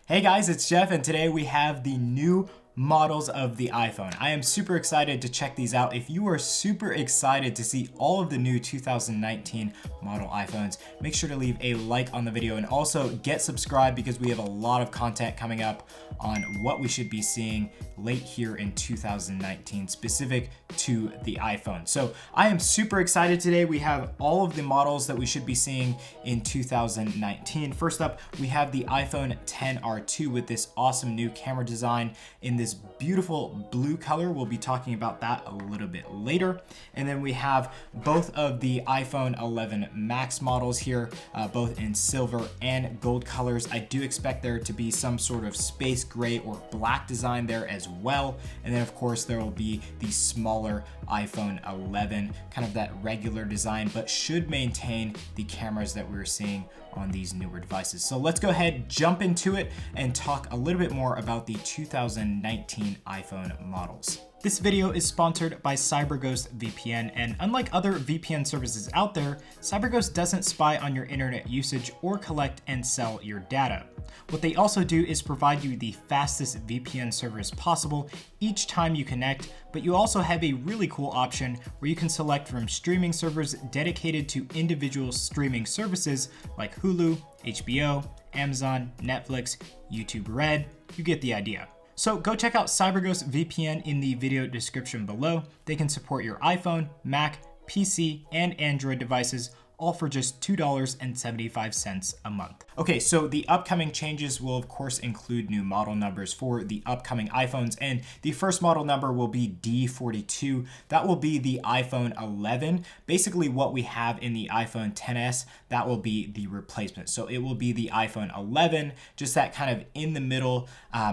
Hey guys, it's Jeff, and today we have the new models of the iPhone. I am super excited to check these out. If you are super excited to see all of the new 2019 model iPhones, make sure to leave a like on the video and also get subscribed because we have a lot of content coming up on what we should be seeing late here in 2019 specific to the iPhone. So I am super excited today. We have all of the models that we should be seeing in 2019. First up, we have the iPhone XR2 with this awesome new camera design in this beautiful blue color. We'll be talking about that a little bit later. And then we have both of the iPhone 11 Max models here, both in silver and gold colors. I do expect there to be some sort of space gray or black design there as well. And then of course there will be the smaller iPhone 11, kind of that regular design, but should maintain the cameras that we're seeing on these newer devices. So let's go ahead, jump into it, and talk a little bit more about the 2019 iPhone models. This video is sponsored by CyberGhost VPN, and unlike other VPN services out there, CyberGhost doesn't spy on your internet usage or collect and sell your data. What they also do is provide you the fastest VPN service possible each time you connect, but you also have a really cool option where you can select from streaming servers dedicated to individual streaming services like Hulu, HBO, Amazon, Netflix, YouTube Red. You get the idea. So go check out CyberGhost VPN in the video description below. They can support your iPhone, Mac, PC, and Android devices, all for just $2.75 a month. Okay, so the upcoming changes will of course include new model numbers for the upcoming iPhones, and the first model number will be D42. That will be the iPhone 11. Basically what we have in the iPhone XS, that will be the replacement. So it will be the iPhone 11, just that kind of in the middle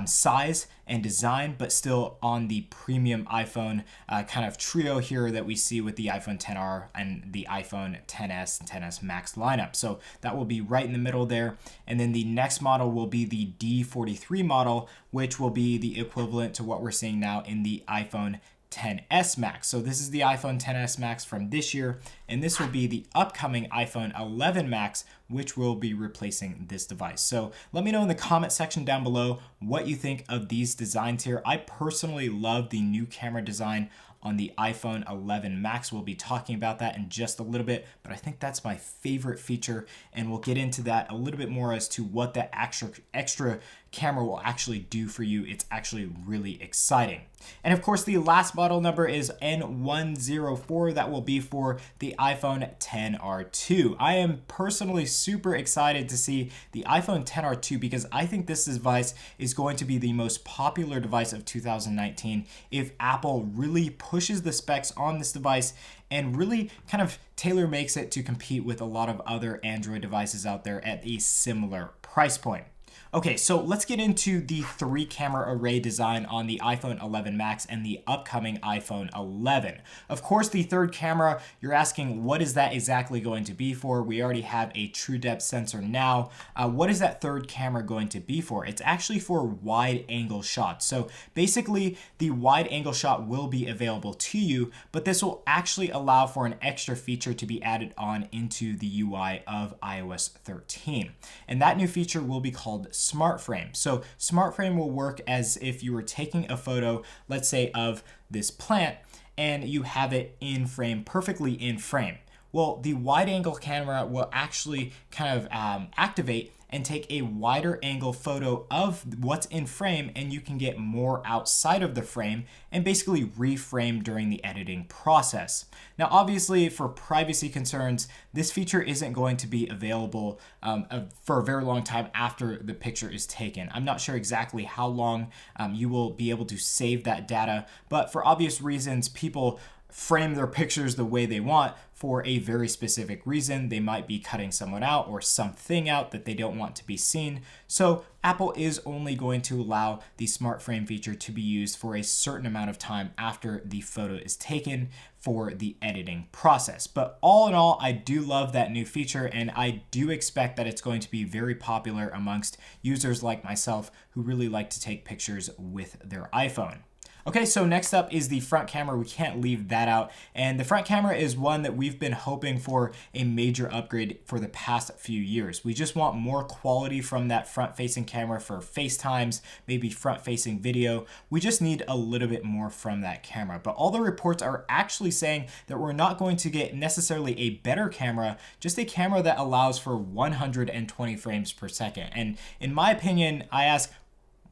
size and design, but still on the premium iPhone kind of trio here that we see with the iPhone XR and the iPhone XS and XS Max lineup. So that will be right in the middle there. And then the next model will be the D43 model, which will be the equivalent to what we're seeing now in the iPhone XS Max. So this is the iPhone XS Max from this year, and this will be the upcoming iPhone 11 Max, which will be replacing this device. So let me know in the comment section down below what you think of these designs here. I personally love the new camera design on the iPhone 11 Max. We'll be talking about that in just a little bit, but I think that's my favorite feature, and we'll get into that a little bit more as to what that extra camera will actually do for you. It's actually really exciting. And of course, the last model number is N104. That will be for the iPhone XR2. I am personally super excited to see the iPhone XR2 because I think this device is going to be the most popular device of 2019 if Apple really pushes the specs on this device and really kind of tailor makes it to compete with a lot of other Android devices out there at a similar price point. Okay, so let's get into the 3-camera array design on the iPhone 11 Max and the upcoming iPhone 11. Of course, the third camera, you're asking what is that exactly going to be for? We already have a true depth sensor now. What is that third camera going to be for? It's actually for wide angle shots. So basically, the wide angle shot will be available to you, but this will actually allow for an extra feature to be added on into the UI of iOS 13. And that new feature will be called Smart Frame. So Smart Frame will work as if you were taking a photo, let's say of this plant, and you have it in frame, perfectly in frame. Well, the wide angle camera will actually kind of activate and take a wider angle photo of what's in frame, and you can get more outside of the frame and basically reframe during the editing process. Now, obviously, for privacy concerns, this feature isn't going to be available for a very long time after the picture is taken. I'm not sure exactly how long you will be able to save that data, but for obvious reasons, people frame their pictures the way they want for a very specific reason. They might be cutting someone out or something out that they don't want to be seen. So Apple is only going to allow the Smart Frame feature to be used for a certain amount of time after the photo is taken for the editing process. But all in all, I do love that new feature, and I do expect that it's going to be very popular amongst users like myself who really like to take pictures with their iPhone. Okay, so next up is the front camera. We can't leave that out. And the front camera is one that we've been hoping for a major upgrade for the past few years. We just want more quality from that front-facing camera for FaceTimes, maybe front-facing video. We just need a little bit more from that camera. But all the reports are actually saying that we're not going to get necessarily a better camera, just a camera that allows for 120 frames per second. And in my opinion, I ask,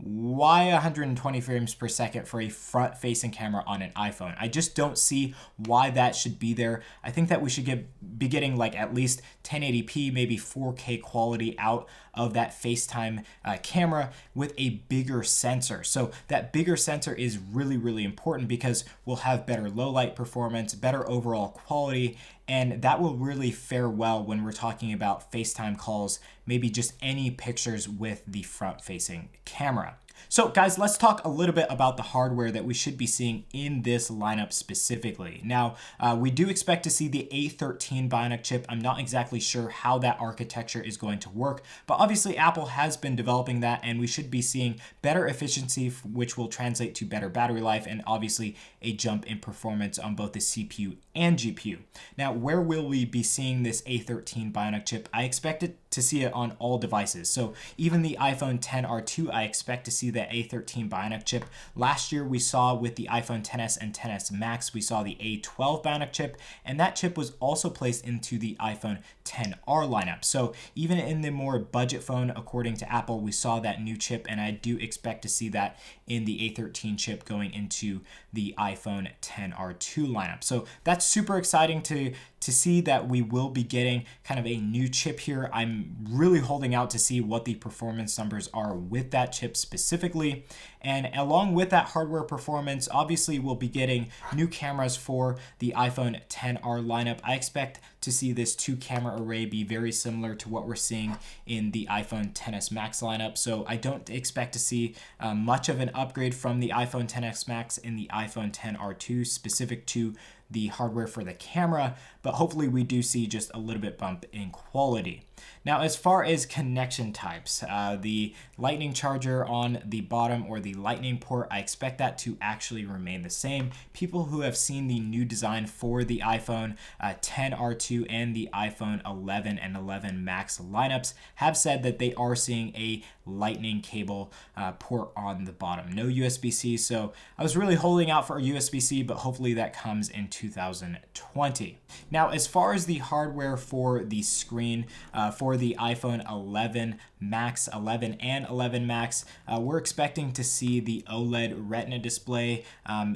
why 120 frames per second for a front-facing camera on an iPhone? I just don't see why that should be there. I think that we should be getting like at least 1080p, maybe 4K quality out of that FaceTime camera with a bigger sensor. So that bigger sensor is really, really important because we'll have better low light performance, better overall quality, and that will really fare well when we're talking about FaceTime calls, maybe just any pictures with the front-facing camera. So guys, let's talk a little bit about the hardware that we should be seeing in this lineup specifically. Now, we do expect to see the A13 Bionic chip. I'm not exactly sure how that architecture is going to work, but obviously Apple has been developing that, and we should be seeing better efficiency, which will translate to better battery life and obviously a jump in performance on both the CPU and GPU. Now, where will we be seeing this A13 Bionic chip? I expect to see it on all devices. So even the iPhone XR2, I expect to see that A13 Bionic chip. Last year, we saw with the iPhone XS and XS Max, we saw the A12 Bionic chip, and that chip was also placed into the iPhone XR lineup. So even in the more budget phone, according to Apple, we saw that new chip, and I do expect to see that in the A13 chip going into the iPhone XR2 lineup. So that's super exciting to see that we will be getting kind of a new chip here. I'm really holding out to see what the performance numbers are with that chip specifically. And along with that hardware performance, obviously we'll be getting new cameras for the iPhone XR lineup. I expect to see this 2-camera array be very similar to what we're seeing in the iPhone XS Max lineup. So I don't expect to see much of an upgrade from the iPhone XS Max in the iPhone XR2 specific to the hardware for the camera, but hopefully we do see just a little bit bump in quality. Now, as far as connection types, the lightning charger on the bottom or the lightning port, I expect that to actually remain the same. People who have seen the new design for the iPhone XR2 and the iPhone 11 and 11 Max lineups have said that they are seeing a lightning cable port on the bottom. No USB-C, so I was really holding out for a USB-C, but hopefully that comes in 2020. Now, as far as the hardware for the screen for the iPhone 11 Max, 11 and 11 Max, we're expecting to see the OLED Retina display.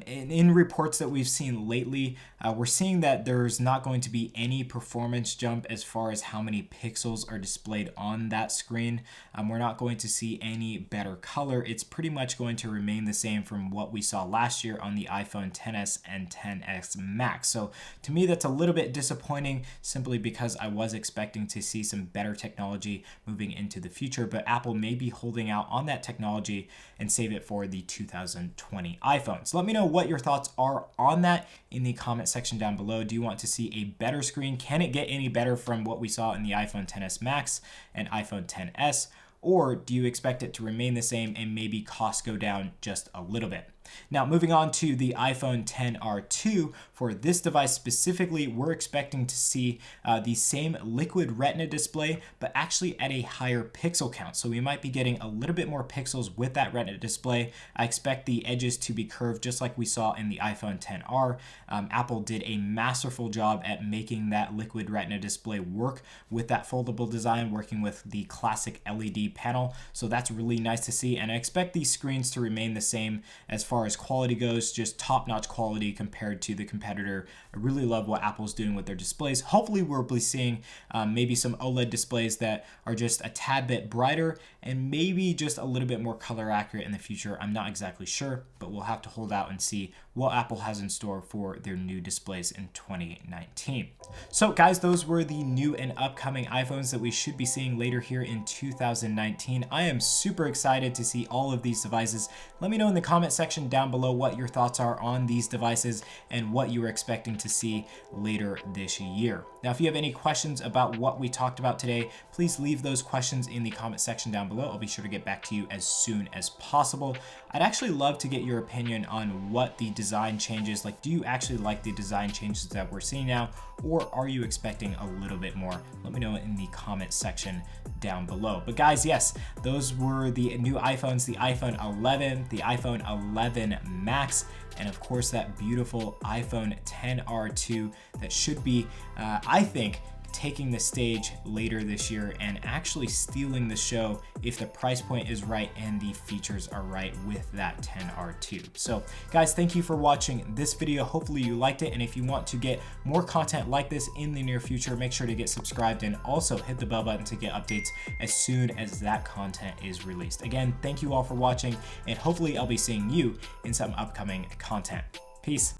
In reports that we've seen lately, we're seeing that there's not going to be any performance jump as far as how many pixels are displayed on that screen. We're not going to see any better color. It's pretty much going to remain the same from what we saw last year on the iPhone XS and XS Max. So to me, that's a little bit disappointing simply because I was expecting to see some better technology moving into the future, but Apple may be holding out on that technology and save it for the 2020 iPhone. So let me know what your thoughts are on that in the comment section down below. Do you want to see a better screen? Can it get any better from what we saw in the iPhone XS Max and iPhone XS? Or do you expect it to remain the same and maybe costs go down just a little bit? Now, moving on to the iPhone XR2, for this device specifically, we're expecting to see the same liquid retina display, but actually at a higher pixel count. So we might be getting a little bit more pixels with that retina display. I expect the edges to be curved just like we saw in the iPhone XR. Apple did a masterful job at making that liquid retina display work with that foldable design, working with the classic LED panel. So that's really nice to see, and I expect these screens to remain the same as far as quality goes, just top-notch quality compared to the competitor. I really love what Apple's doing with their displays. Hopefully we'll be seeing maybe some OLED displays that are just a tad bit brighter and maybe just a little bit more color accurate in the future. I'm not exactly sure, but we'll have to hold out and see what Apple has in store for their new displays in 2019. So guys, those were the new and upcoming iPhones that we should be seeing later here in 2019. I am super excited to see all of these devices. Let me know in the comment section section down below what your thoughts are on these devices and what you are expecting to see later this year. Now, if you have any questions about what we talked about today, please leave those questions in the comment section down below. I'll be sure to get back to you as soon as possible. I'd actually love to get your opinion on what the design changes, like do you actually like the design changes that we're seeing now, or are you expecting a little bit more? Let me know in the comment section down below. But guys, yes, those were the new iPhones, the iPhone 11, the iPhone 11 Max, and of course that beautiful iPhone XR2 that should be, I think, taking the stage later this year and actually stealing the show if the price point is right and the features are right with that XR2. So guys, thank you for watching this video. Hopefully you liked it, and if you want to get more content like this in the near future, make sure to get subscribed and also hit the bell button to get updates as soon as that content is released. Again, thank you all for watching, and hopefully I'll be seeing you in some upcoming content. Peace.